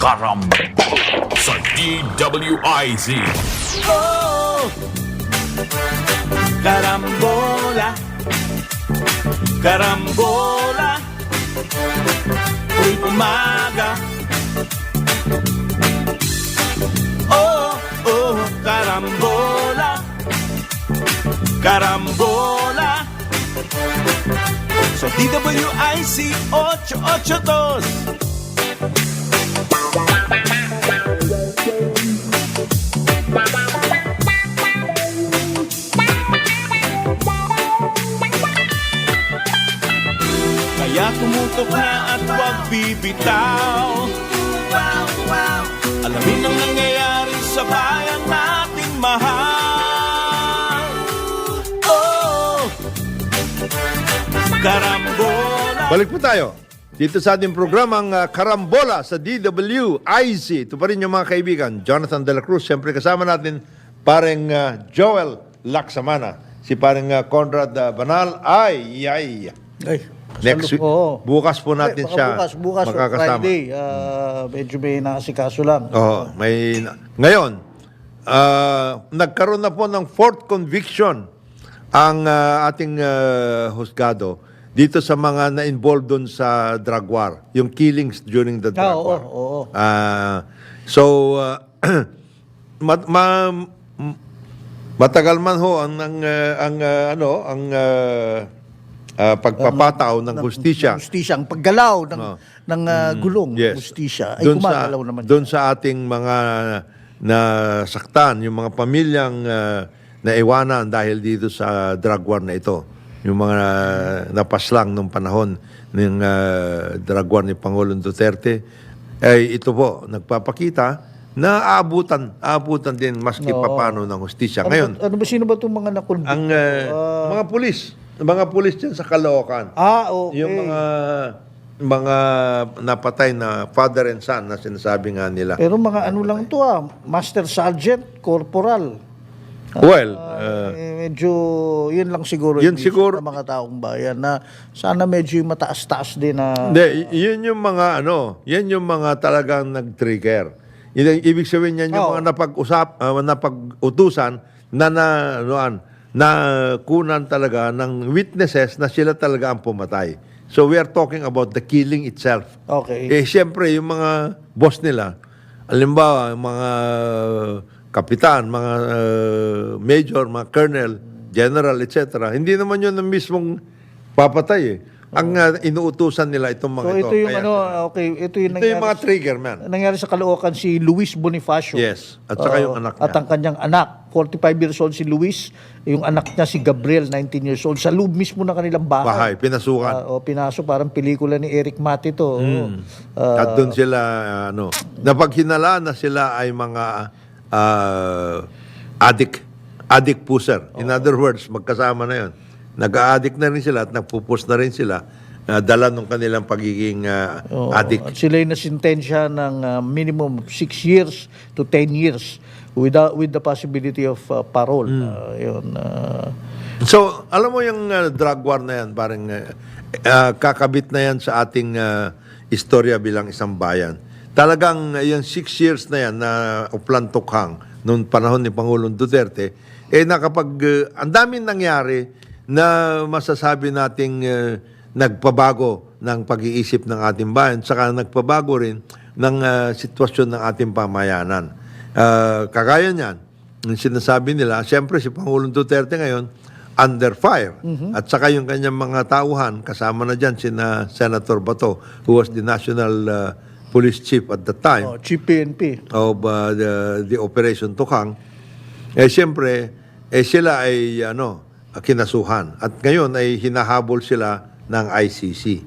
Karambola sa DWIZ. Oh, karambola, karambola, tuwing umaga. Oh, oh, karambola, karambola, sa DWIZ 882. Kaya tumutok na at huwag bibitaw. Alamin ang nangyayari sa bayan nating mahal. Oh, karambola. Balik po tayo dito sa ating programang Karambola sa DWIZ. Ito pa rin yung mga kaibigan, Jonathan De La Cruz. Siyempre kasama natin pareng Joel Laksamana. Si pareng Conrad Banal. Ay. Next week, bukas po natin siya bukas makakasama. Friday, medyo may nakasikaso lang. Ngayon, nagkaroon na po ng fourth conviction ang ating husgado dito sa mga na-involved doon sa drug war, yung killings during the drug war. Matagal man ho ang pagpapataw ng hustisya. Ang paggalaw ng gulong, Yes. hustisya ay gumagalaw naman. Doon sa ating mga nasaktan, yung mga pamilyang naiwanan dahil dito sa drug war na ito. Yung mga napaslang nung panahon ng drug war ni Pangulong Duterte, ay ito po, nagpapakita na aabutan din maski papano ng hustisya. Ngayon, Sino ba itong mga nakulbit? ang mga pulis dyan sa Caloocan. Okay. Yung mga napatay na father and son na sinasabi nga nila. Pero mga lang to Master Sergeant, Corporal. Well, medyo yun lang siguro yun yung siguro- ng mga taong bayan na sana medyo yung mataas-taas din na hindi, yun yung mga yan yung mga talagang nag-trigger. Ibig sabihin yan yung mga napag-utusan na kunan talaga ng witnesses na sila talaga ang pumatay. So we are talking about the killing itself. Okay. Siyempre, yung mga boss nila, halimbawa, mga kapitan, mga major, mga colonel, general, etc. Hindi naman yun ang mismong papatay eh. Ang inuutusan nila itong mga ito. ito yung Ito yung mga trigger, man. nangyari sa Caloocan si Luis Bonifacio. Yes. At saka yung anak niya. At ang kanyang anak, 45 years old si Luis, yung anak niya si Gabriel, 19 years old, sa loob mismo ng kanilang bahay. Pinasukan. Pinasok, parang pelikula ni Eric Mati to. At doon sila, napaghinalaan na sila ay mga addict pusher. In other words, magkasama na yun. Nag-a-addict na rin sila at nagpupus na rin sila dala ng kanilang pagiging addict. At sila yung nasintensya ng minimum 6 years to 10 years with the possibility of parole. So, alam mo yung drug war na yan, parang kakabit na yan sa ating istorya bilang isang bayan. Talagang yung 6 years na yan na uplantukhang noong panahon ni Pangulong Duterte, ang daming nangyari na masasabi nating nagpabago ng pag-iisip ng ating bayan, saka nagpabago rin ng sitwasyon ng ating pamayanan. Kagaya niyan, yung sinasabi nila, siyempre si Pangulong Duterte ngayon, under fire. At saka yung kanyang mga tauhan, kasama na dyan si Senator Bato, who was the National Police Chief at the time Chief PNP. of the Operation Tukang. Siyempre, sila ay kinasuhan. At ngayon ay hinahabol sila ng ICC,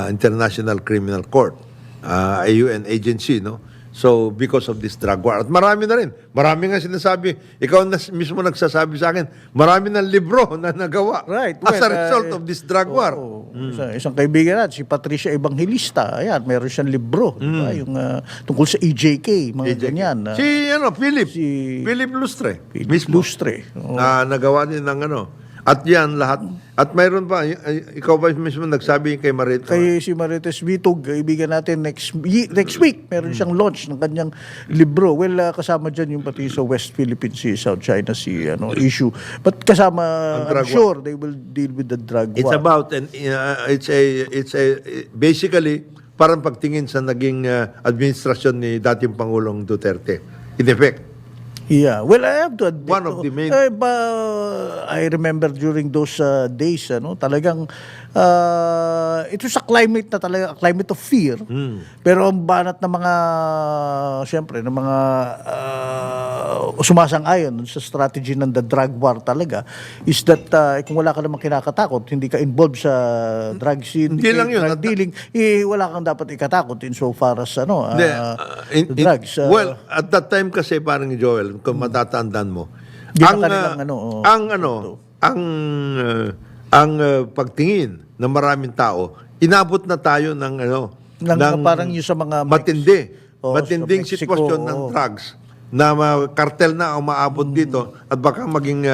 International Criminal Court, UN agency, no? So, because of this drug war. At marami na rin. Marami nga sinasabi, ikaw na mismo nagsasabi sa akin, marami ng libro na nagawa as a result of this drug war. Isang kaibigan natin, si Patricia Evangelista, ayan, meron siyang libro, diba? Yung tungkol sa EJK, mga ganyan. Philip Lustre. Mismo. Lustre. Nagawa din ng At yan lahat. At mayroon pa, ikaw ba mismo nagsabi kay Marit? Kay si Marites Bitog, kaibigan natin next week, meron siyang launch ng kanyang libro. Well, kasama dyan yung pati sa West Philippine Sea, South China Sea issue. But kasama, I'm sure, they will deal with the drug It's war. about, and it's a, basically, parang pagtingin sa naging administrasyon ni dating Pangulong Duterte. In effect. Yeah, well, I have to admit, One of the main- I remember during those days, talagang ito sa climate na talaga, climate of fear. Pero ang banat ng mga, siyempre, ng mga sumasang-ayon sa strategy ng the drug war talaga is that kung wala ka namang kinakatakot, hindi ka involved sa drug scene, Hindi lang yun. drug dealing, wala kang dapat ikatakot in so far as Hindi, drugs. well, at that time kasi parang Joel, kung matatandaan mo, Yun ang pagtingin ng maraming tao, inabot na tayo ng parang yung sa mga matinding sa Mexico, sitwasyon ng drugs na kartel na umaabot dito at baka maging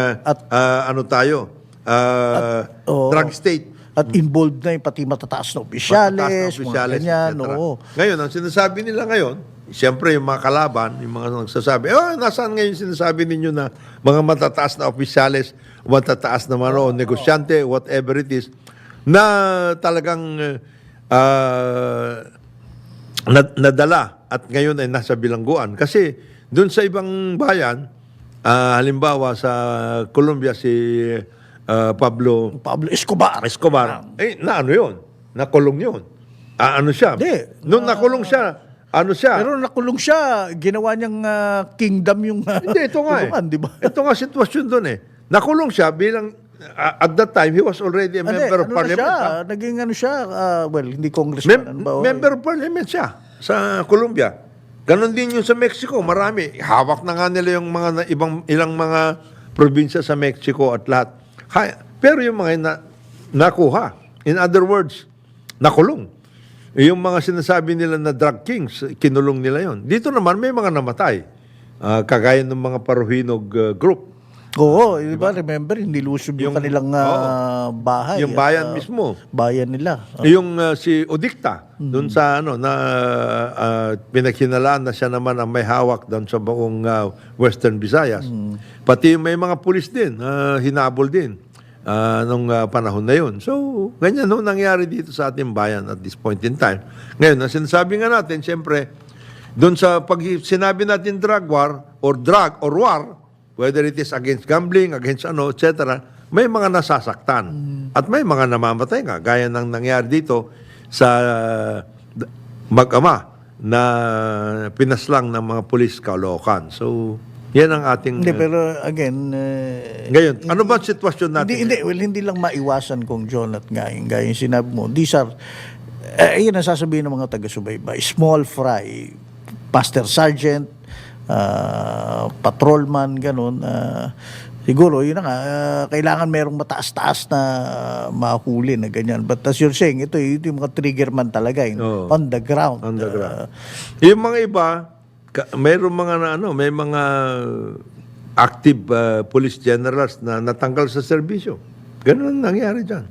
drug state. At involved na yung pati matataas na opisyales, mga ganyan. etc. Oo. Ngayon, ang sinasabi nila ngayon, siyempre yung mga kalaban, yung mga nagsasabi, nasaan ngayon sinasabi ninyo na mga matataas na opisyales, matataas na negosyante, whatever it is, na talagang nadala at ngayon ay nasa bilangguan. Kasi doon sa ibang bayan, halimbawa sa Colombia, si Pablo Escobar. ano yun? Nakulong yun. Ano siya? Hindi. Nung nakulong siya, ano siya? Pero nakulong siya, ginawa niyang kingdom yung Hindi, ito nga kulungan, di ba? Ito nga sitwasyon doon eh. Nakulong siya bilang, at that time, he was already a member of parliament. Siya, naging well, hindi congressman. Member of parliament siya sa Colombia. Ganon din yung sa Mexico, marami. Hawak na nga nila yung mga ilang mga probinsya sa Mexico at lahat. Pero yung mga nakuha, in other words, nakulong. Yung mga sinasabi nila na drug kings, kinulong nila yon. Dito naman may mga namatay. Kagaya ng mga Paruhinog group. Oo, diba? Remember, nilusob yung kanilang bahay. Yung bayan mismo. Bayan nila. Yung si Odicta, doon sa pinaghinalaan na siya naman ang may hawak doon sa buong Western Visayas. Pati may mga pulis din, hinabol din nung panahon na yun. So, ganyan nangyari dito sa ating bayan at this point in time. Ngayon, ang sinasabi nga natin, siyempre, doon sa pag sinabi natin drug war, or war, whether it is against gambling, against etc., may mga nasasaktan. At may mga namamatay nga, gaya ng nangyari dito sa mag-ama na pinaslang ng mga pulis Caloocan. So, yan ang ating... Hindi, pero again... ngayon, ano ba ang sitwasyon natin? Hindi lang maiwasan kung John at gaya yung sinabi mo. These are, yun ang sasabihin ng mga taga-subaybay. Small fry, Master Sergeant, patrolman, ganun. Siguro, yun na nga, kailangan merong mataas-taas na mahuli na ganyan. But as you're saying, ito yung mga triggerman talaga, on the ground. On the ground. Yung mga iba, mayroong mga may mga active police generals na natanggal sa serbisyo. Ganun ang nangyari dyan.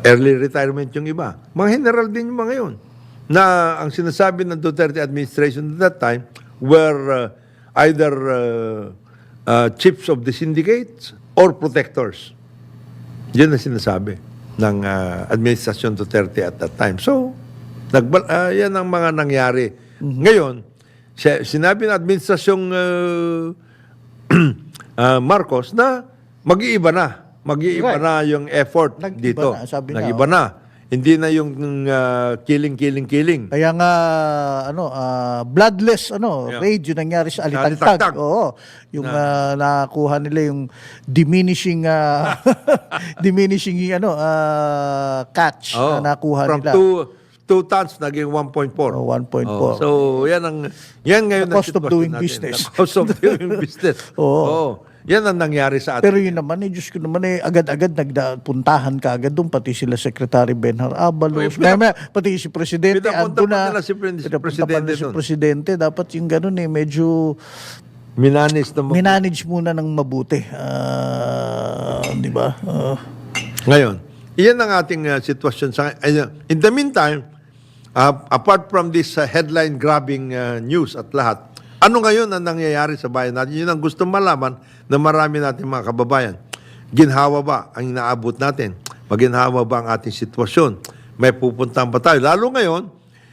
Early retirement yung iba. Mga general din yung mga yun. Na ang sinasabi ng Duterte administration at that time were either chiefs of the syndicates or protectors. Yan ang sinasabi ng administrasyon Duterte at that time. So, yan ang mga nangyari. Ngayon, sinabi ng administrasyong Marcos na mag-iiba na. Mag-iiba na yung effort dito. Nag-iba na. Hindi na yung killing. Kaya nga, bloodless, raid yung nangyari sa Alitagtag. Oo. Yung nakuha nila yung diminishing, catch na nakuha nila. From 2 tons, naging 1.4. 1.4. So, yan ngayon The cost of doing business. The cost of doing business. Oo. Yan ang nangyari sa atin. Pero yun naman, Diyos ko naman, agad-agad nagpuntahan ka agad doon, pati sila Secretary Benhar Abalos, pati si Presidente, ando na. Si Presidente, dapat yung ganun medyo minanage muna ng mabuti. Di ba? Ngayon, iyan ang ating sitwasyon. In the meantime, apart from this headline-grabbing news at lahat, ano ngayon ang nangyayari sa bayan natin? Yun ang gusto malaman na marami natin mga kababayan. Ginhawa ba ang inaabot natin? Maginhawa ba ang ating sitwasyon? May pupuntahan ba tayo? Lalo ngayon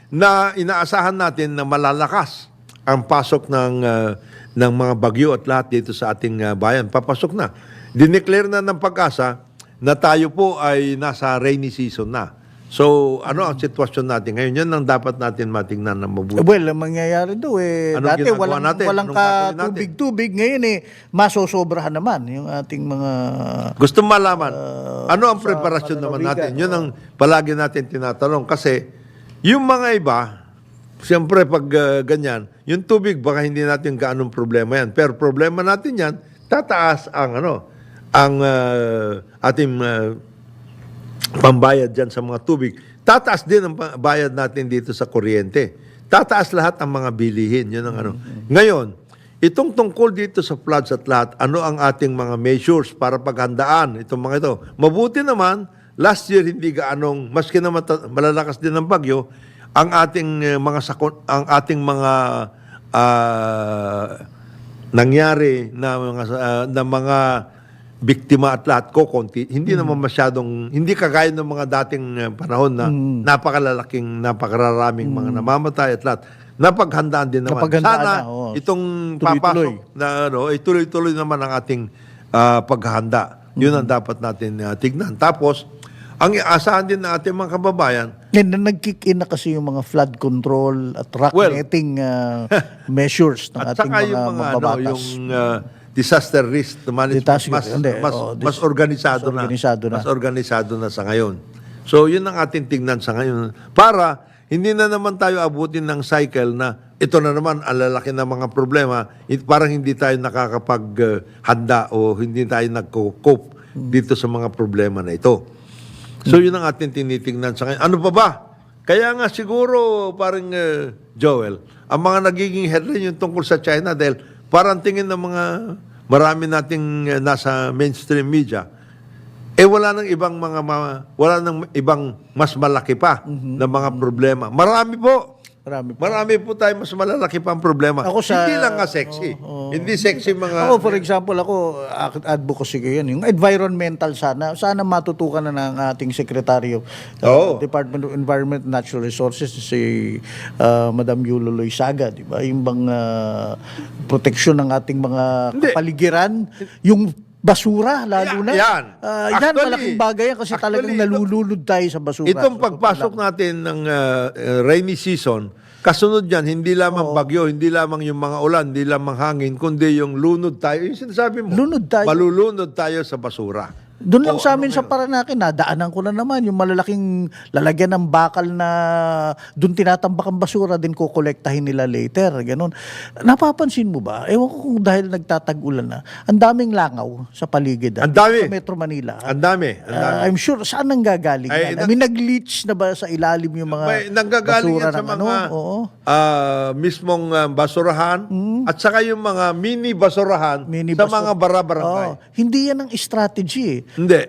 na inaasahan natin na malalakas ang pasok ng mga bagyo at lahat dito sa ating bayan. Papasok na. Dineclare na ng Pag-asa na tayo po ay nasa rainy season na. So, ano ang sitwasyon natin ngayon? Yan ang dapat natin matingnan na mabuti. Well, ang mangyayari daw Anong dati ginagawa natin? walang Anong gagawin natin? tubig-tubig. Ngayon masosobrahan naman yung ating mga... Gusto malaman, ano ang preparasyon sa naman malalawigan, natin? Yun ang palagi natin tinatanong. Kasi, yung mga iba, siyempre pag ganyan, yung tubig, baka hindi natin gaanong problema yan. Pero problema natin yan, tataas ang ating pambayad dyan sa mga tubig. Tataas din ang bayad natin dito sa kuryente. Tataas lahat ang mga bilihin. Yun ang Ngayon, itong tungkol dito sa floods at lahat, ano ang ating mga measures para paghandaan itong mga ito? Mabuti naman, last year hindi gaanong, maski na malalakas din ang bagyo, ang ating mga nangyari na mga biktima at lahat konti, hindi naman masyadong, hindi kagaya ng mga dating panahon na napakararaming mga namamatay at lahat. Napaghandaan din naman. Sana itong papasok na tuloy-tuloy naman ang ating paghahanda. Yun ang dapat natin tignan. Tapos, ang iaasahan din ng ating mga kababayan, nag-kick in na kasi yung mga flood control at rock netting measures ng ating mga mababatas. yung disaster risk management mas organisado na. Mas organisado na sa ngayon. So, yun ang ating tignan sa ngayon. Para hindi na naman tayo abutin ng cycle na ito na naman ang lalaki ng mga problema, parang hindi tayo nakakapaghanda o hindi tayo nagko-cope dito sa mga problema na ito. So, yun ang ating tinitingnan sa ngayon. Ano pa ba? Kaya nga siguro, parang Joel, ang mga nagiging headline yung tungkol sa China dahil parang tingin ng mga marami nating nasa mainstream media, wala nang ibang mas malaki pa na mga problema. Marami po tayo mas malalaki pa ang problema. Hindi lang nga sexy. Hindi sexy mga... Ako, for example, advocacy ko yan. Yung environmental sana matutukan na ng ating Secretary of Department of Environment and Natural Resources, si Madam Yulo Loizaga, di ba? Yung bang proteksyon ng ating mga kapaligiran, yung basura, lalo na. Yan. Yan, malaking bagay yan kasi talagang nalulunod tayo sa basura. Itong pagpasok natin ng rainy season, kasunod yan, hindi lamang bagyo, hindi lamang yung mga ulan, hindi lamang hangin, kundi yung lunod tayo. Yung sinasabi mo, malulunod tayo sa basura. Doon lang sa amin sa Paranaque, nadaanan ko na naman yung malalaking lalagyan ng bakal na doon tinatambak ang basura, din kukolektahin nila later. Ganun. Napapansin mo ba? Ewan ko kung dahil nagtatag-ulan na, ang daming langaw sa paligid. Ang dami. Sa Metro Manila. Ang dami. I'm sure, saan nang gagaling yan? Nag-leach na ba sa ilalim yung mga nanggagaling basura yan sa ng mga mismong basurahan at saka yung mga mini basurahan sa mga barangay. Hindi yan ang strategy eh. Hindi.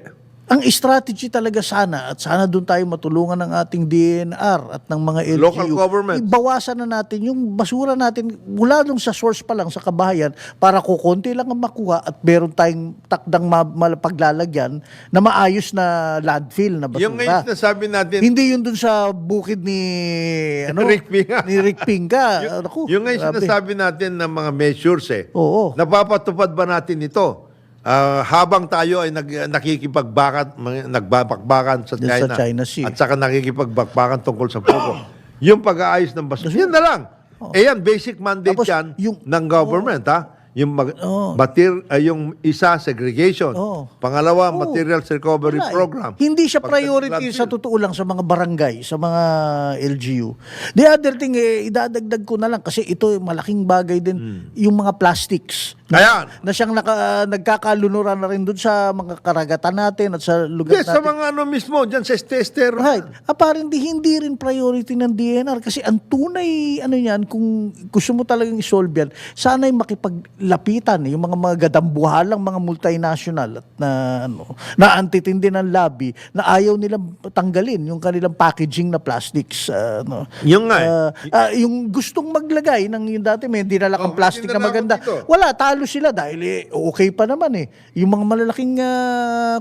Ang strategy talaga sana doon tayo matulungan ng ating DNR at ng mga LGU. Local government. Ibawasan na natin yung basura natin mula nung sa source pa lang sa kabahayan para kukunti lang ang makuha at meron tayong takdang paglalagyan na maayos na landfill na basura. Yung ngayon nasabi natin... Hindi yun dun sa bukid ni... Rick Pinga. Yung ngayon sinasabi natin ng mga measures Oo. Napapatupad ba natin ito? Habang tayo ay nagbabakbakan sa China Sea. at saka nakikipagbakbakan tungkol sa pogo. Yung pag-aayos ng basura. Yan na lang. Yan, basic mandate Tapos, yan ng government, yung isa, segregation. Pangalawa, materials recovery program. Hindi siya priority sa totoo lang sa mga barangay, sa mga LGU. The other thing, idadagdag ko na lang kasi ito malaking bagay din, yung mga plastics. Ayan. Na siyang nagkakalunuran na rin doon sa mga karagatan natin at sa lugar Yes, sa natin. mga mismo, dyan sa Estester. Right. Apparently, hindi rin priority ng DNR kasi ang tunay, yan, kung gusto mo talagang isolve yan, sana'y makipaglapitan yung mga gadambuhalang mga multinational at na antitindi ng lobby na ayaw nilang tanggalin yung kanilang packaging na plastics. Yung nga Yung gustong maglagay ng yung dati may dinalakang plastic hindi na na maganda. dito. Wala, talo sila dahil okay pa naman eh. Yung mga malalaking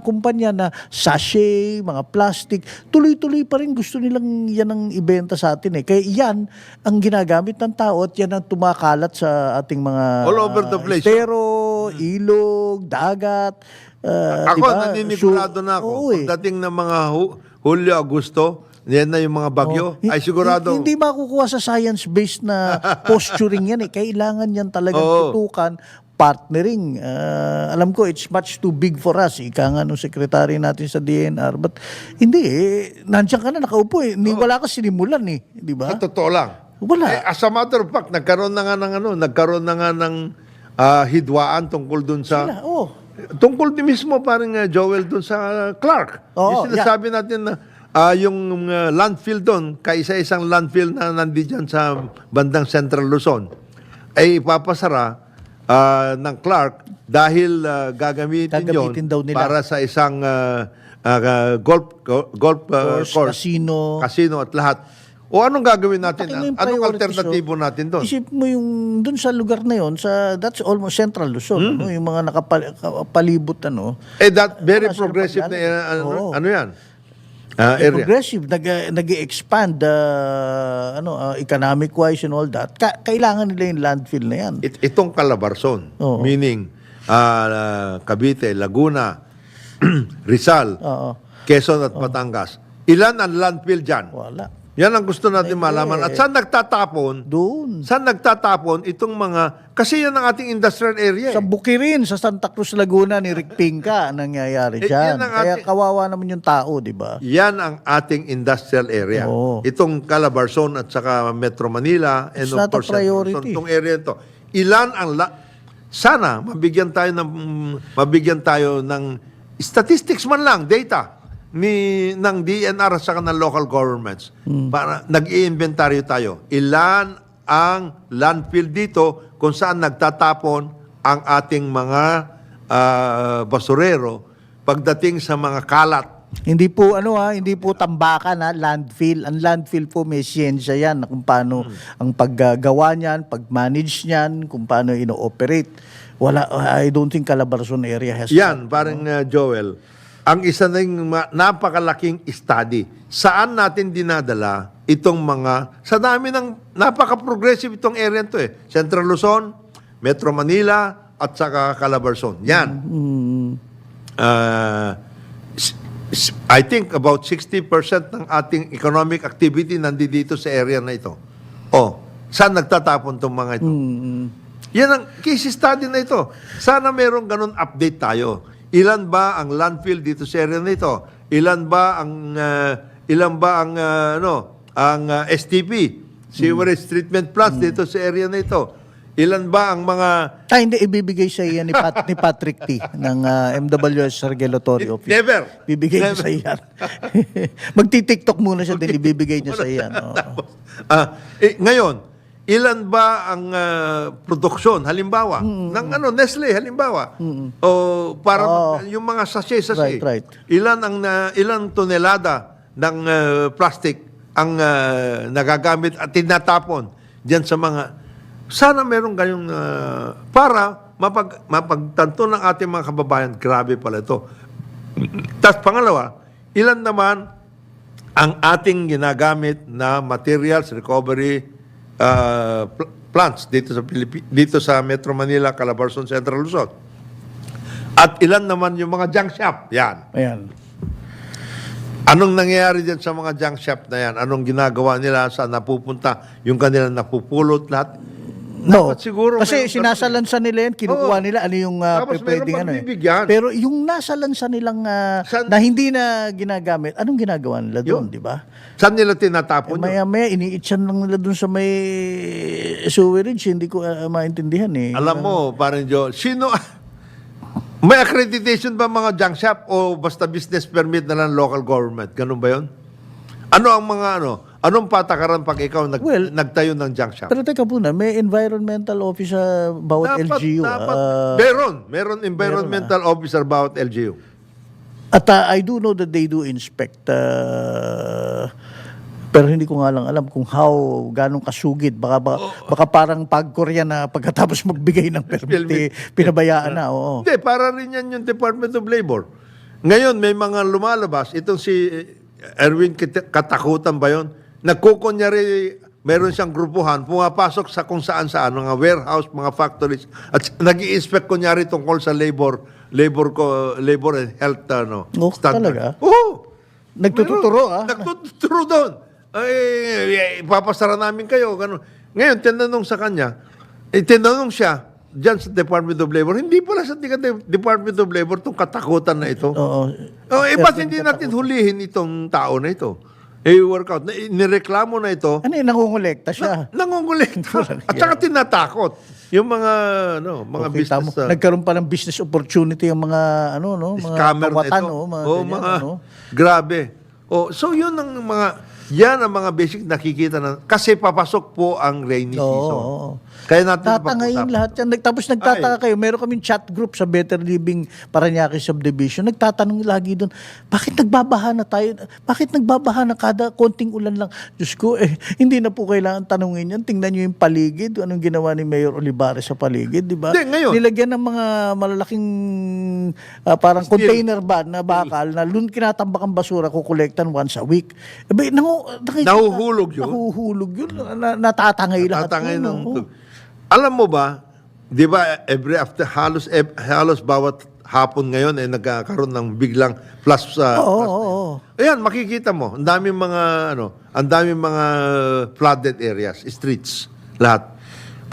kumpanya na sachet, mga plastic, tuloy-tuloy pa rin gusto nilang yan ang ibenta sa atin eh. Kaya yan ang ginagamit ng tao at yan ang tumakalat sa ating mga All over the place. estero, ilog, dagat. Ako, diba? naninigurado na Oo ako. eh. Pagdating ng mga Hulyo, Agosto, yan na yung mga bagyo, ay sigurado. Hindi makukuha sa science-based na posturing yan eh. Kailangan yan talagang Oo. tutukan, partnering. Alam ko, it's much too big for us. Ika nga nung sekretary natin sa DNR. But hindi eh. Nandiyan ka na, nakaupo eh. Wala ka sinimulan eh. Di ba? Sa totoo lang. Wala. As a matter of fact, nagkaroon na nga ng hidwaan tungkol dun sa... Wala. Oh. Tungkol din mismo parang Joel dun sa Clark. Oo, yung sinasabi natin na yung landfill doon, kaisa-isang landfill na nandiyan sa bandang Central Luzon, ay ipapasara ng Clark dahil gagamitin yun daw nila. para sa isang golf course, casino at lahat. O anong gagawin natin? Pati mo yung Anong priorities, alternatibo natin doon? Isip mo yung dun sa lugar na yon, that's almost Central Luzon, yung mga nakapalibot That very Wala silang progressive na Oo. ano yan? Area. progressive, nag-expand economic-wise and all that. Kailangan nila yung landfill na yan. Itong Calabarzon, Oo. meaning Cavite, Laguna, Rizal, Oo. Quezon at Batangas. Ilan ang landfill dyan? Wala. Yan ang gusto natin malaman. At saan nagtatapon? Doon. Saan nagtatapon itong mga... Kasi yan ang ating industrial area. Sa Bukirin, sa Santa Cruz, Laguna, ni Rick Pinca, ang nangyayari yan dyan. ang Kaya ating- kawawa naman yung tao, di ba? Yan ang ating industrial area. Oo. Itong Calabarzon at saka Metro Manila and It's of not a course Central priority. Luzon, itong area ito. Ilan ang sana mabigyan tayo ng statistics man lang, data ng DNR at saka ng local governments para nag-i-inventaryo tayo. Ilan ang landfill dito kung saan nagtatapon ang ating mga basurero pagdating sa mga kalat. Hindi po hindi po tambakan landfill. Ang landfill po may siyensya yan na kung paano ang paggagawa niyan, pag-manage niyan, kung paano ino-operate. I don't think Calabarzon area has Yan, parang Joel, ang isa ng napakalaking study. Saan natin dinadala itong sa dami ng napaka-progressive itong area to eh. Central Luzon, Metro Manila, at saka Calabarzon. Yan. I think about 60% ng ating economic activity nandito sa area na ito. Saan nagtatapon itong mga ito? Yan ang case study na ito. Sana merong ganun update tayo. Ilan ba ang landfill dito sa area na ito? Ilan ba ang STP, sewerage treatment plants dito sa area na ito? Ilan ba ang mga hindi ibibigay sa iyan ni Patrick T ng MWS Regulatory Office. Never. Bibigay niya sa iyan. Magti-TikTok muna siya din ibibigay niya sa iyan. Ngayon, ilan ba ang produksyon halimbawa ng Nestle halimbawa o para yung mga sachet Right. ilang tonelada ng plastic ang nagagamit at tinatapon diyan sa mga sana merong ganyong para mapagtanto ng ating mga kababayan, grabe pala ito. Tapos pangalawa, ilan naman ang ating ginagamit na materials recovery plants dito sa Metro Manila, Calabarzon, Central Luzon. At ilan naman yung mga junk shop? Yan. Ayan. Anong nangyayari dyan sa mga junk shop na yan? Anong ginagawa nila? Saan napupunta? Yung kanilang napupulot lahat? No. Dapat siguro Kasi meron sinasalansan nila yan, kinukuha Oo. nila ano yung Tapos pwedeng meron ano eh. pagbibigyan. Pero yung nasalansan nilang na hindi na ginagamit, anong ginagawa nila doon, di ba? Saan nila tinatapon yun? Maya-maya, iniitsan lang nila doon sa may sewerage, hindi ko maintindihan eh. Alam mo, parang Joe, sino... May accreditation ba mga junk shop o basta business permit na lang local government? Ganun ba yun? Ano ang mga Anong patakaran pag ikaw nagtayo ng junk shop? Pero teka muna, may environmental officer bawat LGU. Meron environmental officer bawat LGU. At I do know that they do inspect. Pero hindi ko nga lang alam kung ganong kasugid. Baka parang pag-Korea na pagkatapos magbigay ng permit, pinabayaan na. Oo. Hindi, para rin yan yung Department of Labor. Ngayon, may mga lumalabas. Itong si Erwin Katakutan ba yun? Nagkukunyari, meron siyang grupuhan, pumapasok sa kung saan-saan, mga warehouse, mga factories, at nag-i-inspect kunyari tungkol sa labor and health standard. Talaga? Oo. Nagtuturo Nagtuturo doon. Ay, ipapasara namin kayo. Ganun. Ngayon, tinanong sa kanya, tinanong siya, dyan sa Department of Labor, hindi pala sa Department of Labor itong katakutan na ito. Oo. Ba't hindi natin hulihin itong tao na ito? Workout. Nireklamo na ito. Ano yun, nangungulekta siya. Nangungulekta. At saka tinatakot. Yung mga, mga Kita business. mo, nagkaroon pa ng business opportunity yung mga, mga Scammer kawatan, na ito. mga ganyan, mga, grabe. So yun ang yan ang mga basic nakikita na, kasi papasok po ang rainy season. Kaya natin tatangayin lahat yan. Tapos nagtataka kayo, meron kaming chat group sa Better Living Parañaque Subdivision. Nagtatanong lagi doon, bakit nagbabaha na tayo? Bakit nagbabaha na kada konting ulan lang? Diyos ko, hindi na po kailangan tanungin yan. Tingnan nyo yung paligid, anong ginawa ni Mayor Olivares sa paligid, di ba? Ngayon, nilagyan ng mga malalaking parang container van na bakal na doon kinatambak ang basura, kukolektan once a week. Nahuhulog yun. Nahuhulog yun. Natatangay lahat. Natatangay ng Alam mo ba, di ba, halos bawat hapon ngayon ay nagkakaroon ng biglang flash sa... Ayan, makikita mo, ang daming mga flooded areas, streets, lahat.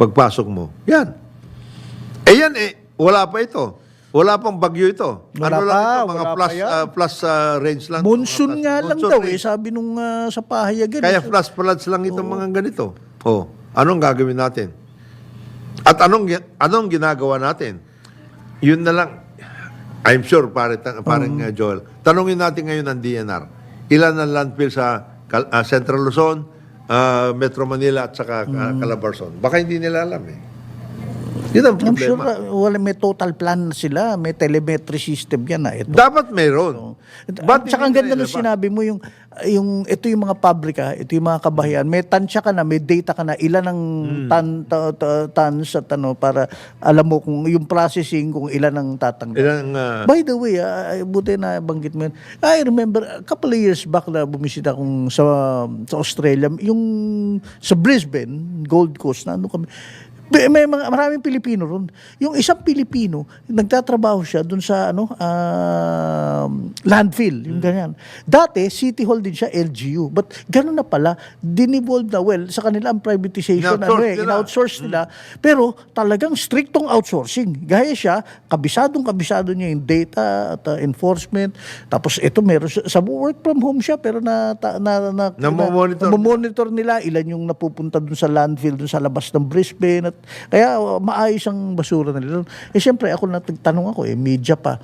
Pagpasok mo. Yan. Wala pa ito. Wala pang bagyo ito. Mga plus range lang. Monsoon nga lang daw sabi nung sa pahayagan. Kaya flash floods lang itong mga ganito. Anong gagawin natin? At anong ginagawa natin? Yun na lang. I'm sure, parang Joel. Tanungin natin ngayon ang DNR. Ilan ang landfill sa Central Luzon, Metro Manila at saka Calabarzon? Baka hindi nila alam eh. Yun ang problema. I'm sure may total plan sila. May telemetry system yan na ito. Dapat meron. Tsaka ang ganda nung sinabi mo ito yung mga pabrika, ito yung mga kabahayan. May tansya ka na, may data ka na, ilan ang tons at para alam mo kung yung processing, kung ilan ang tatanggap. By the way, buti na banggit mo yun. I remember, a couple of years back na bumisita akong sa Australia, yung sa Brisbane, Gold Coast, na kami, may maraming Pilipino ron. Yung isang Pilipino, nagtatrabaho siya dun sa landfill, yung ganyan. Dati, City Hall din siya, LGU. But gano'n na pala, dinivolve na, sa kanila ang privatization, in-outsource nila. Pero talagang strictong outsourcing. Gaya siya, kabisado niya yung data at enforcement. Tapos ito, meron sa work from home siya, pero namomonitor nila ilan yung napupunta dun sa landfill, dun sa labas ng Brisbane. Kaya maayos ang basura nila. Siyempre, ako nagtanong ako, media pa.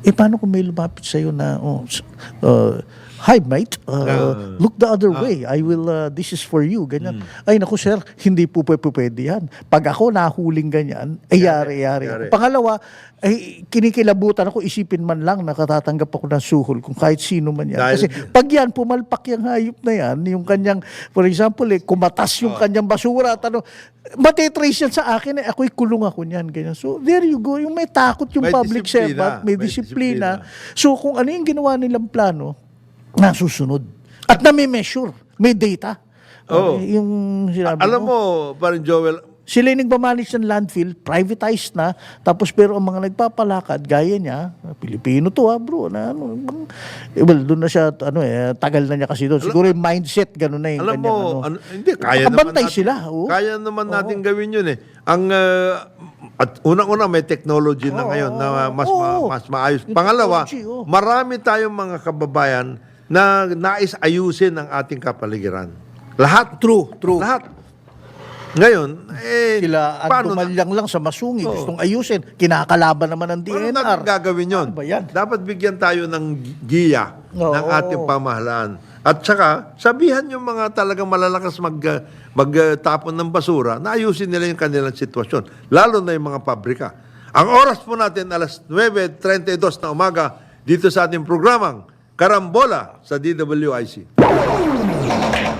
Paano kung may lumapit sa'yo na, hi mate, look the other way. I will, this is for you. Ganyan. Ay naku sir, hindi po pwede yan. Pag ako nahuling ganyan, yari. Pangalawa, kinikilabutan ako, isipin man lang nakatatanggap ako ng suhol kung kahit sino man yan. Kasi pag yan, pumalpak yung hayop na yan, yung kanyang, for example, kumatas yung kanyang basura at matitrace yan sa akin, ako'y kulong ako niyan. Ganyan. So, there you go. Yung may takot yung public servant, may disiplina. So, kung ano yung ginawa nilang plano, nasusunod. At na may measure, may data. Yung sinabi alam mo, parang Joel, Sila yung nagmamanage ng landfill, privatized na, tapos pero ang mga nagpapalakad, gaya niya, Pilipino to bro, na ano, well, doon na siya, tagal na niya kasi doon. Siguro yung mindset, gano'n na yung Alam mo, hindi, kaya naman Nakabantay natin, sila. Kaya naman natin gawin yun eh. At unang-una may technology na ngayon na mas maayos. Yung Pangalawa, technology, marami tayong mga kababayan na nais ayusin ang ating kapaligiran. Lahat. True. Lahat. Ngayon, Sila paano dumalyang lang sa masungi, gustong ayusin. Kinakalaban naman ng Paano DNR. natin gagawin yun? Ano ba yan? Dapat bigyan tayo ng giya Oo. ng ating pamahalaan. At saka, sabihan yung mga talagang malalakas magtapon ng basura na ayusin nila yung kanilang sitwasyon. Lalo na yung mga pabrika. Ang oras po natin, alas 9:32 na umaga, dito sa ating programang Karambola sa DWIC.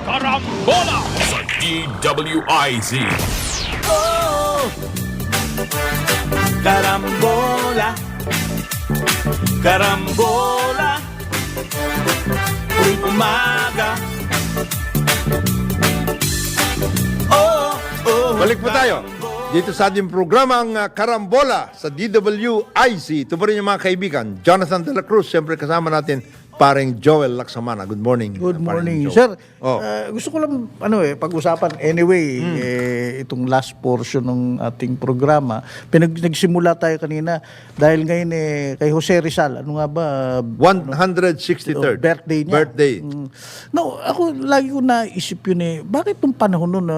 Karambola sa DWIZ. Karambola, karambola, tuwing umaga. Balik po tayo. Dito sa ating programang Karambola sa DWIC. Ito po rin yung mga kaibigan. Jonathan De La Cruz, siyempre kasama natin paring Joel Laksamana. Good morning. Good morning. Paring Sir, Oh. gusto ko lang pag-usapan anyway itong last portion ng ating programa. Nagsimula tayo kanina dahil ngayon kay Jose Rizal, ano nga ba 163rd birthday niya. Birthday. No, ako lagi ko naisip yun bakit nung panahon nun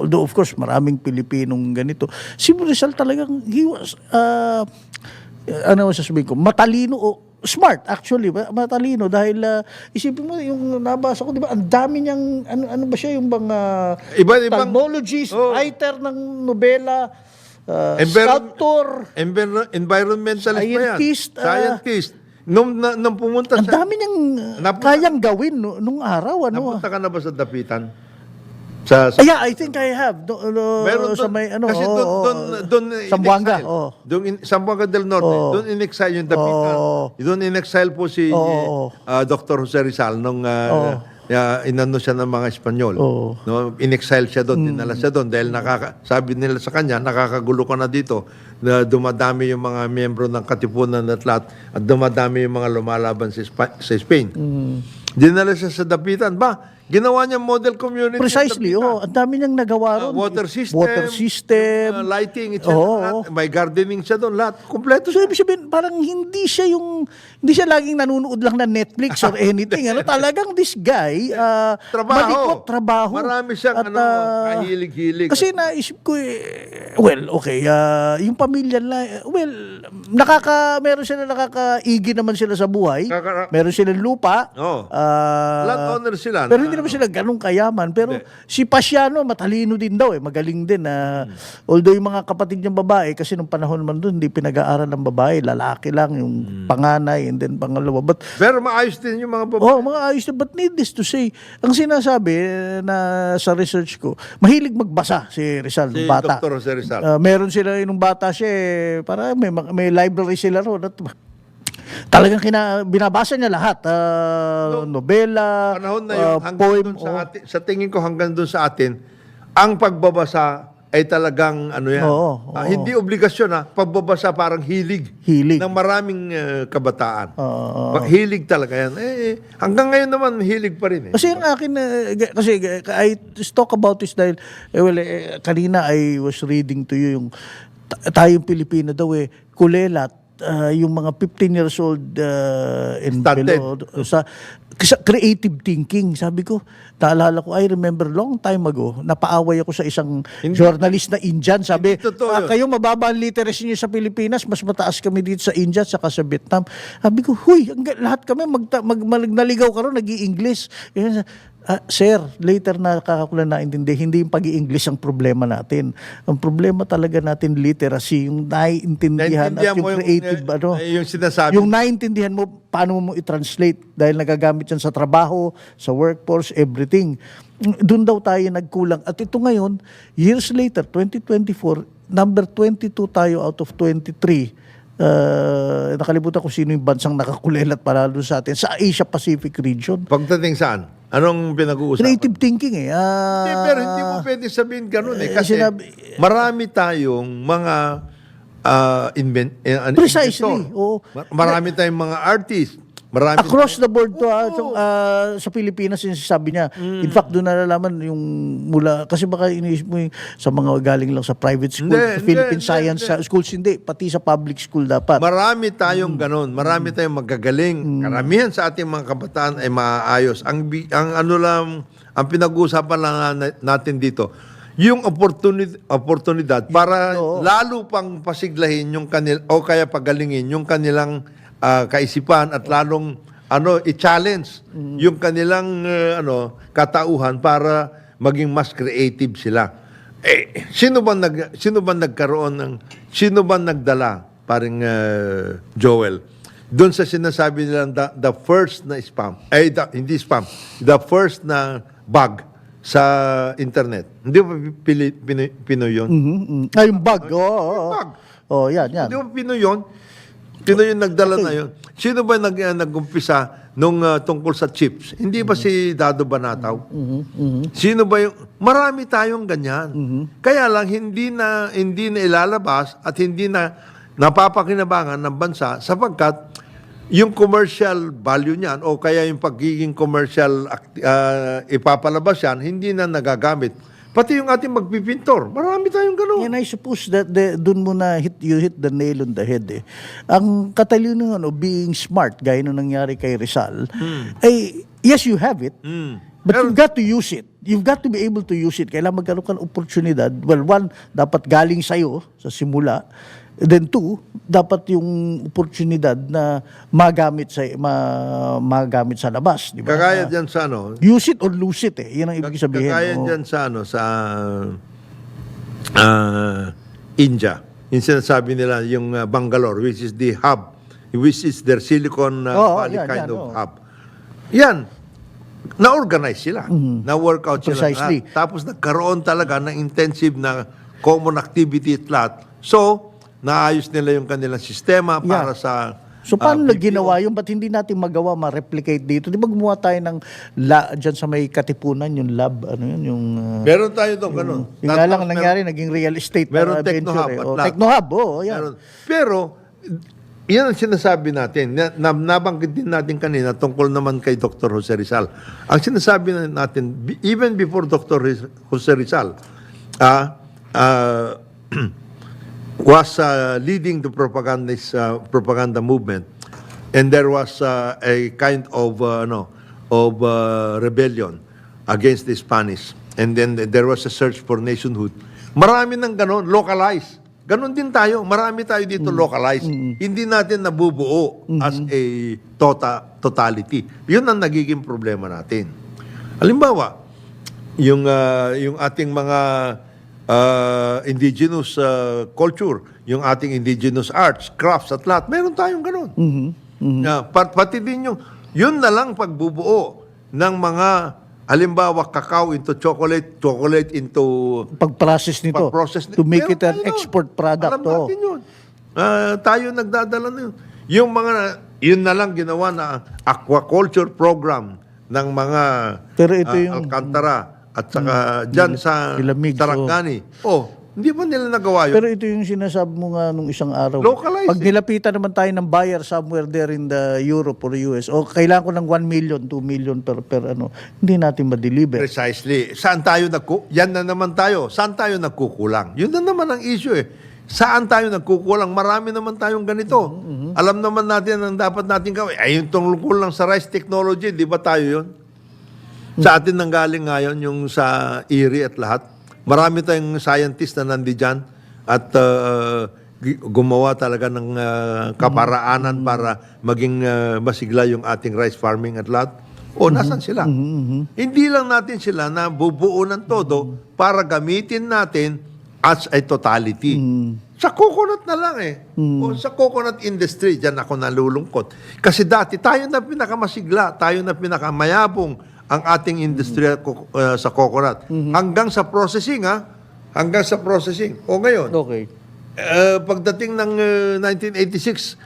although of course maraming Pilipinong ganito, si Rizal talagang he was ano sasabihin ko, matalino o smart actually, matalino dahil isipin mo yung nabasa ko, di ba, ang dami niyang ano ba siya yung mga Iba-ibang technologies, writer ng nobela, sculptor, Environmentalist Scientist, pa yan. Scientist. Nung pumunta ang dami niyang kayang gawin nung araw. Napunta ka na ba sa Dapitan? Yeah, I think I have. Meron sa doon, may kasi doon Zamboanga. Zamboanga del Norte, doon in-exile yung Dapitan. Doon in-exile po si Dr. Jose Rizal nung inano siya ng mga Espanyol. No, in-exile siya doon, dinala siya doon dahil sabi nila sa kanya, nakakagulo ka na dito, na dumadami yung mga miyembro ng Katipunan at lahat, at dumadami yung mga lumalaban sa Spain. Dinala siya sa Dapitan. Ginawa niya model community. Precisely, ang dami niyang nagawa ron. Water system, lighting, etc. May gardening siya doon, lahat. Kompleto So, siya. ibig sabihin, parang hindi siya laging nanonood lang ng Netflix or anything. Talagang this guy, malikot trabaho. Marami siyang kahilig-hilig. Kasi naisip ko, yung pamilya na, meron sila nakakaigi naman sila sa buhay. Meron silang lupa. Landowner sila. Pero hindi naman sila ganun kayaman. Pero si Pasiano, matalino din daw magaling din. Although yung mga kapatid niyang babae, kasi nung panahon naman doon, hindi pinag-aaral ng babae, lalaki lang, yung panganay, and then pangalawa. Pero maayos din yung mga babae. Mga ayos na. But needless to say, ang sinasabi na sa research ko, mahilig magbasa si Rizal, Si nung bata. Dr. Jose Rizal. Meron sila nung bata siya, para may library sila ron. Talagang binabasa niya lahat. Nobela, Panahon na yun, hanggang poem. doon sa tingin ko hanggang doon sa atin, ang pagbabasa ay talagang hindi obligasyon pagbabasa parang hilig ng maraming kabataan. Hilig talaga yan. Hanggang ngayon naman hilig pa rin. Kasi ang akin, kasi I talk about this dahil, kanina I was reading to you yung tayong Pilipino daw kulelat, yung mga 15 years old and below sa creative thinking. Sabi ko, naalala ko, I remember long time ago, napaaway ako sa isang journalist na Indian. Sabi, kayo mababa ang literacy niyo sa Pilipinas, mas mataas kami dito sa India at saka sa Vietnam. Sabi ko, lahat kami naligaw ka ron, nag-i-English. Sir, later na kakakula naintindi, hindi yung pag-i-English ang problema natin. Ang problema talaga natin, literacy, yung naiintindihan at yung creative, yung sinasabi. Yung naiintindihan mo, paano mo i-translate dahil nagagamit yan sa trabaho, sa workforce, everything. Doon daw tayo nagkulang. At ito ngayon, years later, 2024, number 22 tayo out of 23. Nakalimutan ko sino yung bansang nakakulelat para doon sa atin sa Asia Pacific region. Pagdating saan? Anong pinag-uusapan? Creative thinking eh. Hindi, pero hindi mo pwede sabihin ganun eh. Kasi marami tayong mga Precisely, inventor. oo. Marami tayong mga artist. Marami Across the board to sa Pilipinas yung sabi niya. In fact, doon nalalaman yung mula, kasi baka iniisip mo yung sa mga galing lang sa private school, Hindi, sa Philippine hindi, Science schools, hindi. Pati sa public school dapat. Marami tayong ganun. Marami tayong magagaling. Karamihan sa ating mga kabataan ay maayos. Ang ano lang, ang pinag-uusapan lang natin dito, yung oportunidad para lalo pang pasiglahin yung kanil o kaya pagalingin yung kanilang kaisipan at lalong i-challenge yung kanilang katauhan para maging mas creative sila. Sino ba nagdala paring Joel doon sa sinasabi nilang the first na spam hindi spam, the first na bug sa internet. Hindi ba Pinoy yun? Yung bug. Bug. Yan. Hindi ba Pinoy yun? Pinoy yung nagdala na yun. Sino ba nag-umpisa nung tungkol sa chips? Hindi ba si Dado Banataw? Sino ba yung... Marami tayong ganyan. Kaya lang, hindi na ilalabas at hindi na napapakinabangan ng bansa sapagkat yung commercial value niyan o kaya yung pagiging commercial ipapalabas yan, hindi na nagagamit. Pati yung ating magpipintor, marami tayong gano'n. And I suppose that dun mo na you hit the nail on the head eh. Ang katalinuhan o being smart, gaya nung nangyari kay Rizal, ay yes, you have it, but you've got to use it. You've got to be able to use it. Kailangan magkaroon ka ng oportunidad. Well, one, dapat galing sa'yo sa simula. Then two, dapat yung oportunidad na magamit sa labas, di ba? Kagaya dyan sa Use it or lose it eh. Yan ang ibig sabihin. Kagaya dyan sa India. Yung sinasabi nila, yung Bangalore, which is the hub, which is their Silicon Valley kind of hub. Yan, na-organize sila. Na-workout sila. Precisely. Tapos nagkaroon talaga ng intensive na common activity at lahat. So, naayos nila yung kanilang sistema para sa... So, paano na ginawa yun? Ba't hindi natin magawa, ma-replicate dito? Di ba gumawa tayo ng dyan sa may Katipunan, yung lab, meron tayo doon, ganun. Yung nga lang nangyari, naging real estate meron venture. Technohub. Technohub, yan. Meron. Pero, yan ang sinasabi natin. Nabanggit din natin kanina tungkol naman kay Dr. Jose Rizal. Ang sinasabi natin, even before Dr. Jose Rizal, was leading the propaganda movement, and there was a kind of rebellion against the Spanish, and then there was a search for nationhood. Marami ng ganon, localized. Ganon din tayo, marami tayo dito localized. Hindi natin nabubuo as a totality. Yun ang nagiging problema natin. Halimbawa, yung ating mga indigenous culture, yung ating indigenous arts, crafts at lahat, meron tayong ganun. Pati din yun na lang pagbubuo ng mga, halimbawa, cacao into chocolate into... Pag-process nito, to make it an export product. Alam natin yun. Tayo nagdadala na yun. Yun na lang ginawa na aquaculture program ng mga Pero ito yung Alcantara at saka dyan sa Sarangani. Hindi ba nila nagawa yun? Pero ito yung sinasabi mo nga nung isang araw. Localized. Pag nilapitan naman tayo ng buyer somewhere there in the Europe or US, kailangan ko ng 1 million, 2 million per hindi natin ma-deliver. Precisely. Saan tayo yan na naman tayo. Saan tayo nagkukulang? Yun na naman ang issue eh. Saan tayo nagkukulang? Marami naman tayong ganito. Alam naman natin ang dapat natin gawin. Ay, yung tungkol lang sa rice technology, di ba tayo yun? Sa atin nanggaling ngayon yung sa IRI at lahat. Marami tayong scientist na nandiyan at gumawa talaga ng kaparaanan para maging masigla yung ating rice farming at lahat. Nasan sila? Hindi lang natin sila na bubuo ng todo para gamitin natin as a totality. Sa coconut na lang O sa coconut industry, dyan ako nalulungkot. Kasi dati tayo na pinakamasigla, tayo na pinakamayabong ang ating industriya sa coconut. Hanggang sa processing, Hanggang sa processing. Ngayon, Okay. pagdating ng 1986,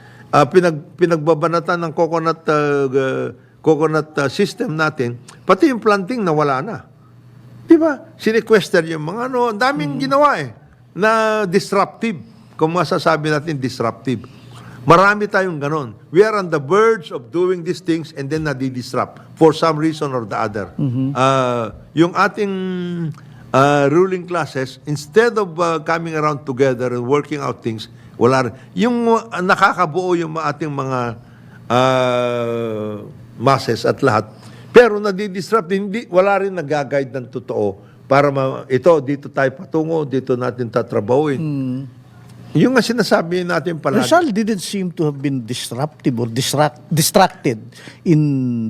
pinagbabanatan ng coconut coconut system natin, pati yung planting nawala na. Di ba? Sinequester yung mga ang daming ginawa na disruptive. Kung masasabi natin disruptive. Marami tayong ganon. We are on the verge of doing these things and then nadi-disrupt for some reason or the other. Yung ating ruling classes, instead of coming around together and working out things, wala rin. Yung nakakabuo yung ating mga masses at lahat. Pero nadi-disrupt, wala rin nag-guide ng totoo para dito tayo patungo, dito natin tatrabahuin. Yung nga sinasabi natin palagi. Rizal didn't seem to have been disruptive or distracted in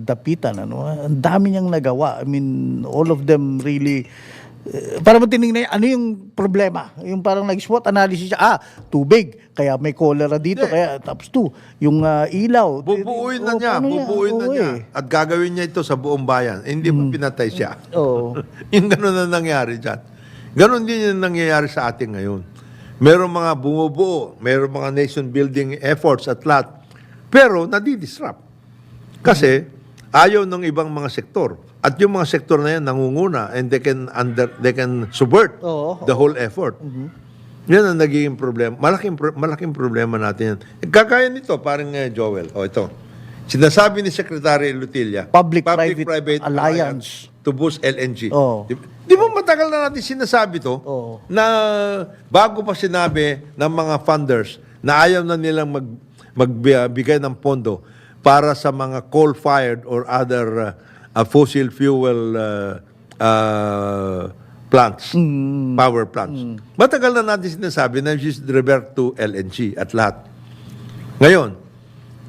Dapitan. Ang dami niyang nagawa. I mean, all of them really... para mo tinignan, ano yung problema? Yung parang nag-SWOT analysis siya, tubig, kaya may cholera dito, kaya tapos yung ilaw. Bubuuin na niya. At gagawin niya ito sa buong bayan. Hindi mo pinatay siya. Yung gano'n na nangyari dyan. Gano'n din yung nangyayari sa atin ngayon. Merong mga bumubuo, merong mga nation building efforts at lahat. Pero nadi-disrupt. Kasi ayaw ng ibang mga sektor. At yung mga sektor na yan nangunguna and they can subvert the whole effort. Yan ang nagiging problema. Malaking problema natin yan. Kagaya nito, parang Joel. Ito. Sinasabi ni Secretary Lutilla, Public-Private Alliance to boost LNG. Di ba matagal na natin sinasabi to na bago pa sinabi ng mga funders na ayaw na nilang magbigay ng pondo para sa mga coal-fired or other fossil fuel plants, power plants. Matagal na natin sinasabi na just revert to LNG at lahat. Ngayon,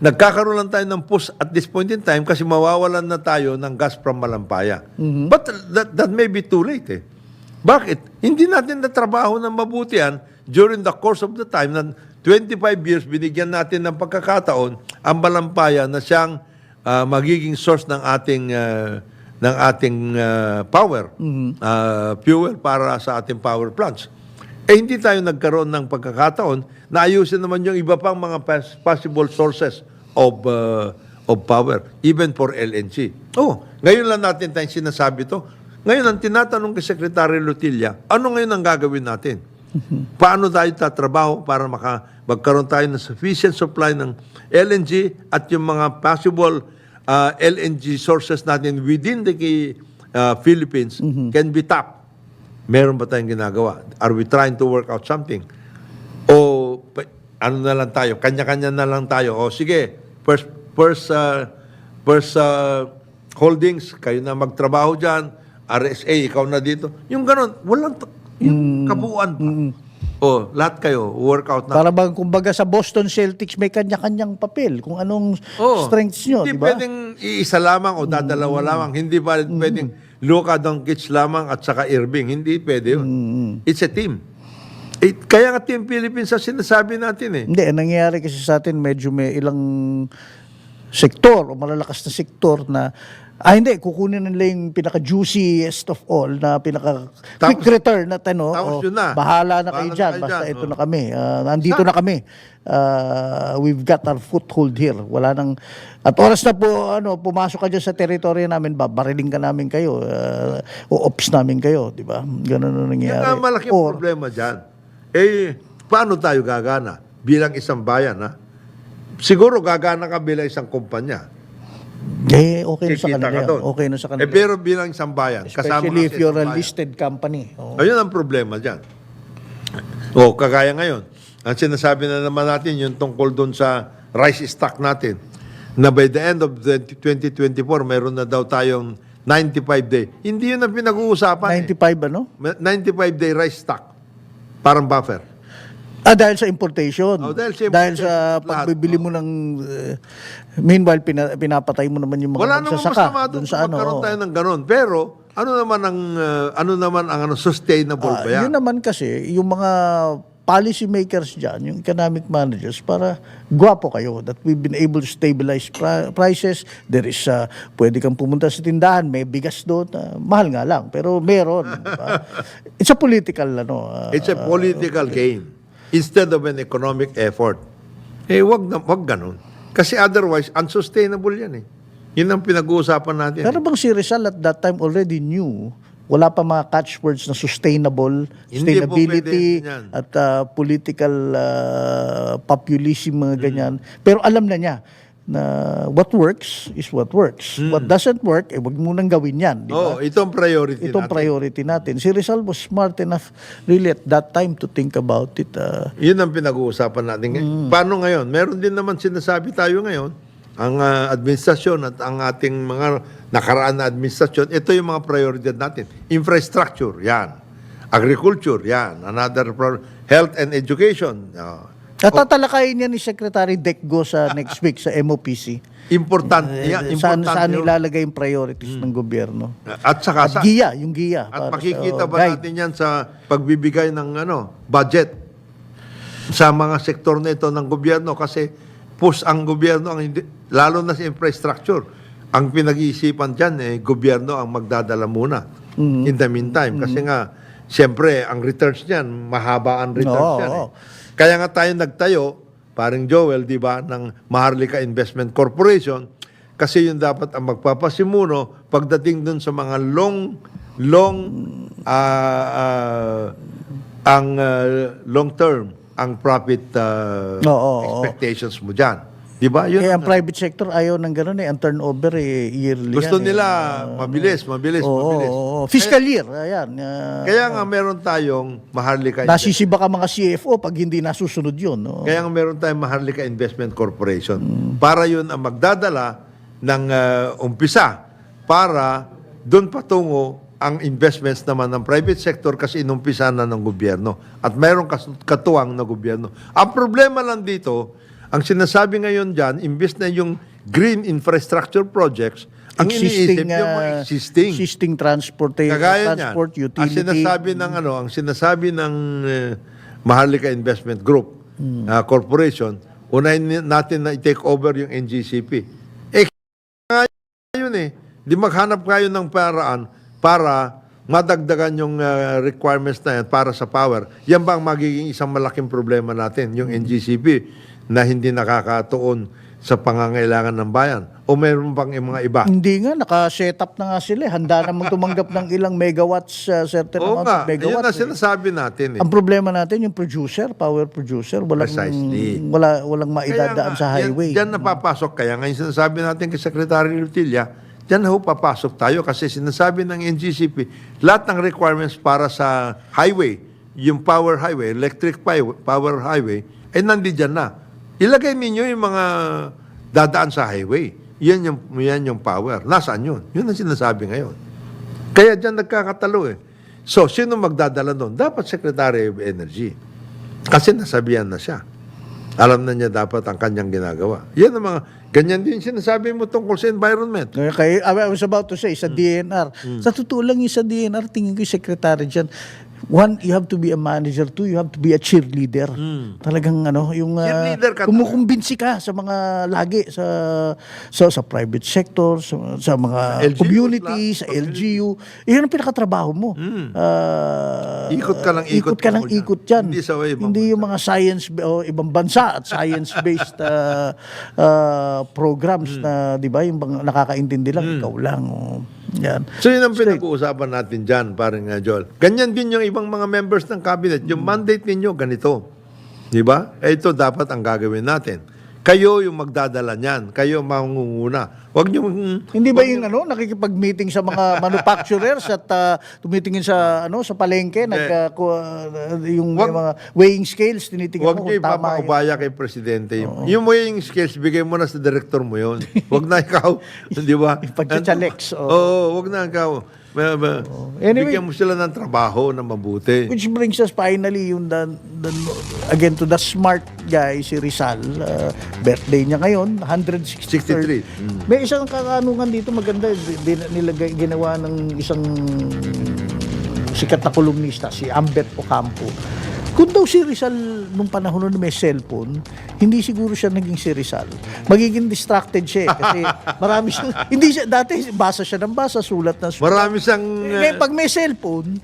nagkakaroon lang tayo ng push at this point in time kasi mawawalan na tayo ng gas from Malampaya. But that may be too late. Bakit? Hindi natin natrabaho ng mabuti yan during the course of the time na 25 years binigyan natin ng pagkakataon ang Malampaya na siyang magiging source ng ating power, fuel para sa ating power plants. Hindi tayo nagkaroon ng pagkakataon na ayusin naman yung iba pang mga possible sources of power, even for LNG. Ngayon lang natin tayong sinasabi to. Ngayon, ang tinatanong kay Secretary Lutilla, ano ngayon ang gagawin natin? Paano tayo tatrabaho para magkaroon tayo ng sufficient supply ng LNG at yung mga possible LNG sources natin within the Philippines can be tapped? Meron ba tayong ginagawa? Are we trying to work out something? O ano na lang tayo? Kanya-kanya na lang tayo. Sige, first holdings, kayo na magtrabaho dyan. RSA, ikaw na dito. Yung ganon, walang yung kabuuan pa. Lahat kayo, work out na. Para bang, kumbaga sa Boston Celtics, may kanya-kanyang papel kung anong strengths nyo, Hindi di ba? pwedeng iisa lamang o dadalawa lamang. Hindi pwedeng Luka Doncic lamang at saka Irving. Hindi pwede yun. It's a team. Kaya nga Team Philippines sa sinasabi natin Hindi, ang nangyayari kasi sa atin, medyo may ilang sektor o malalakas na sektor na hindi, kukunin nila yung pinaka-juiciest of all na pinaka-quick return na bahala na kayo dyan, basta ito na kami. Nandito na kami. We've got our foothold here. Wala nang... At oras na po, pumasok ka dyan sa teritoryo namin, babariling ka namin kayo, o ops namin kayo, di ba? Ganun ang nangyayari. Yan ang malaking problema dyan. Paano tayo gagana bilang isang bayan, Siguro gagana ka bilang isang kumpanya. Okay na sa kanila. Okay na sa kanila. Pero bilang isang bayan, especially if you're a listed company. Ayun ang problema dyan. Kagaya ngayon, ang sinasabi na naman natin yung tungkol doon sa rice stock natin, na by the end of 2024, mayroon na daw tayong 95-day. Hindi yun ang pinag-uusapan. 95-day rice stock. Parang buffer. Dahil sa importation. Dahil sa pagbibili mo ng... meanwhile, pinapatay mo naman yung mga magsasaka. Wala namang masama magkaroon tayo ng ganun. Pero, ano naman ang sustainable ba yan? Yun naman kasi, yung mga policy makers dyan, yung economic managers, para gwapo kayo that we've been able to stabilize prices. There is, pwede kang pumunta sa tindahan, may bigas doon, mahal nga lang, pero meron. Diba? It's a political, it's a political game. Instead of an economic effort. Wag ganun. Kasi otherwise, unsustainable yan Yun ang pinag-uusapan natin. Pero bang si Rizal at that time already knew, wala pa mga catchwords na sustainable, Hindi po sustainability, pwede yan. at political populism, mga ganyan. Pero alam na niya na what works is what works. What doesn't work, wag mo nang gawin yan. Di ba? Oh, itong priority Itong natin. priority natin. Si Rizal was smart enough really at that time to think about it. Yun ang pinag-uusapan natin. Paano ngayon? Meron din naman sinasabi tayo ngayon, ang administrasyon at ang ating mga nakaraan na administrasyon, ito yung mga prioridad natin. Infrastructure, yan. Agriculture, yan. Health and education. Tatalakayin niya ni Secretary Decgo sa next week sa MOPC. Important. yan, Saan important yun. ilalagay yung priorities ng gobyerno. At saka At giya, yung giya. At para makikita sa ba guide. natin yan sa pagbibigay ng budget sa mga sektor na ito ng gobyerno kasi push ang gobyerno, lalo na sa infrastructure. Ang pinag-iisipan dyan, gobyerno ang magdadala muna in the meantime. Kasi nga, siyempre, ang returns niyan, mahaba ang returns Oo, yan. oo. Kaya nga tayo nagtayo, paring Joel, di ba, ng Maharlika Investment Corporation, kasi yun dapat ang magpapasimuno pagdating dun sa mga long term ang profit expectations mo dyan. Di ba? Yun Kaya ang private sector ayaw ng gano'n Ang turnover yearly. gusto yan, nila mabilis. Oo. Fiscal year. Ayan. Kaya nga meron tayong Maharlika Nasisiba ka mga CFO pag hindi nasusunod yun. No? Kaya nga meron tayong Maharlika Investment Corporation. Para yun ang magdadala ng umpisa para doon patungo ang investments naman ng private sector kasi inumpisa na ng gobyerno. At mayroong katuwang na gobyerno. Ang problema lang dito, ang sinasabi ngayon dyan, imbes na yung green infrastructure projects, ang iniisip yung mga existing transportation, kagaya transport, niyan, utility. ang sinasabi ng Maharlika Investment Group Corporation, unahin natin na i-take over yung NGCP. Kaya yun di maghanap kayo ng paraan para madagdagan yung requirements na yan para sa power. Yan ba ang magiging isang malaking problema natin, yung NGCP na hindi nakakatuon sa pangangailangan ng bayan? O mayroon bang mga iba? Hindi nga, naka-set up na nga sila. Handa namang tumanggap ng ilang megawatts, certain Oo amount nga, of yan megawatts. na sinasabi natin. Ang problema natin, yung producer, power producer, Precisely. walang maidadaan sa highway. Diyan napapasok. Kaya ngayon sinasabi natin kay Secretary Lutilla, diyan na papasok tayo kasi sinasabi ng NGCP, lahat ng requirements para sa highway, yung power highway, electric power highway, ay nandiyan na. Ilagay ninyo yung mga dadaan sa highway. Yan yung power. Nasaan yun? Yun ang sinasabi ngayon. Kaya diyan nagkakatalo So, sino magdadala doon? Dapat Secretary of Energy. Kasi nasabihan na siya. Alam na niya dapat ang kanyang ginagawa. Yan ang mga, ganyan din sinasabi mo tungkol sa environment. Kaya, I was about to say, sa DNR. Sa totoo lang yung sa DNR, tingin ko yung secretary dyan. One, you have to be a manager. Two, you have to be a cheerleader. Talagang yung Cheerleader ka kumukumbinsi ka sa mga lagi sa private sector, sa mga LGU, community, sa LGU. Iyon ang pinakatrabaho mo. Ikot ka lang ikot. Ikot ka lang ikot dyan. Hindi sa ibang Hindi yung mga science o ibang bansa at science-based programs na, di ba, yung nakakaintindi lang, ikaw lang. Yan. So yun ang pinag-uusapan natin dyan, parang Joel. Ganyan din yung ibang mga members ng cabinet. Yung mandate ninyo, ganito. Di ba? Ito dapat ang gagawin natin. Kayo yung magdadala niyan. Kayo ang mangunguna. Huwag nyo... Hindi ba yung nakikipag-meeting sa mga manufacturers at tumitingin sa sa palengke, yung Wag- mga weighing scales, tinitingnan Huwag mo nyo kung tama yun. ipapakabaya kay Presidente. Yung weighing skills, bigay mo na sa director mo yun. Huwag na ikaw. Di ba? Pagtsatsaleks, Oo, huwag na ikaw. Anyway. Bigyan mo sila ng trabaho na mabuti. Which brings us finally again to the smart guy, si Rizal. Birthday niya ngayon, 163. May isang kakanungan dito maganda, ginawa ng isang sikat na kolumnista, si Ambet Ocampo. Kung daw si Rizal nung panahon na may cellphone, hindi siguro siya naging si Rizal. Magiging distracted siya kasi marami siyang, hindi siya, dati basa siya ng basa, sulat na sulat. Marami siyang... Pag may cellphone,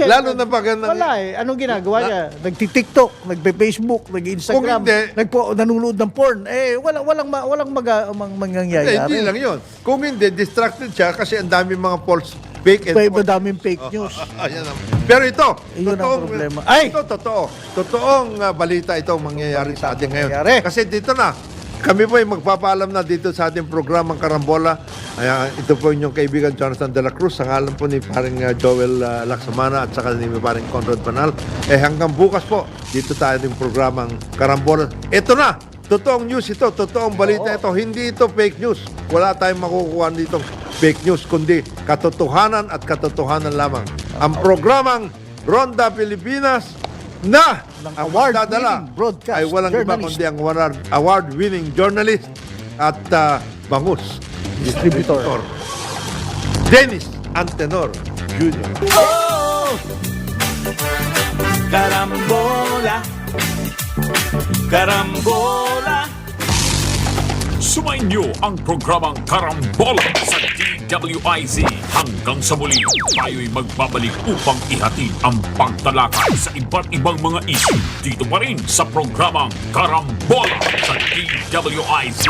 Lalo na pag Wala eh. Anong ginagawa niya? Nagti-TikTok, nagpe-Facebook, nag-Instagram, Kung hindi- nanonood ng porn. Walang mangyayari. Hindi lang yun. Kung hindi, distracted siya kasi ang dami mga false, fake, and Madaming fake news. Ayan ang- Pero ito, Yun ang totoong, problema. Ay! ito, totoo. Totoong balita ito mangyayari sa atin ngayon. mangyayari. Kasi dito na, kami po ay magpapaalam na dito sa ating programang Karambola. Ito po inyong kaibigan Jonathan De La Cruz, sa ngalan po ni paring Joel Laksamana at saka ni paring Conrad Panal. Hanggang bukas po, dito tayo ng programang Karambola. Ito na! Totoong news ito, totoong balita ito. Hindi ito fake news. Wala tayong makukuha dito fake news, kundi katotohanan at katotohanan lamang. Ang programang Ronda Pilipinas na ang award-winning magdadala broadcast ay walang iba journalist. kundi ang award-winning journalist at bangus Distributor. Dennis Antenor Jr. Karambola, karambola. Sumainyo ang programang Karambola sa DWIZ. Hanggang sa muli, tayo'y magbabalik upang ihatid ang pagtalakay sa iba't ibang mga issue dito pa rin sa programang Karambola sa DWIZ.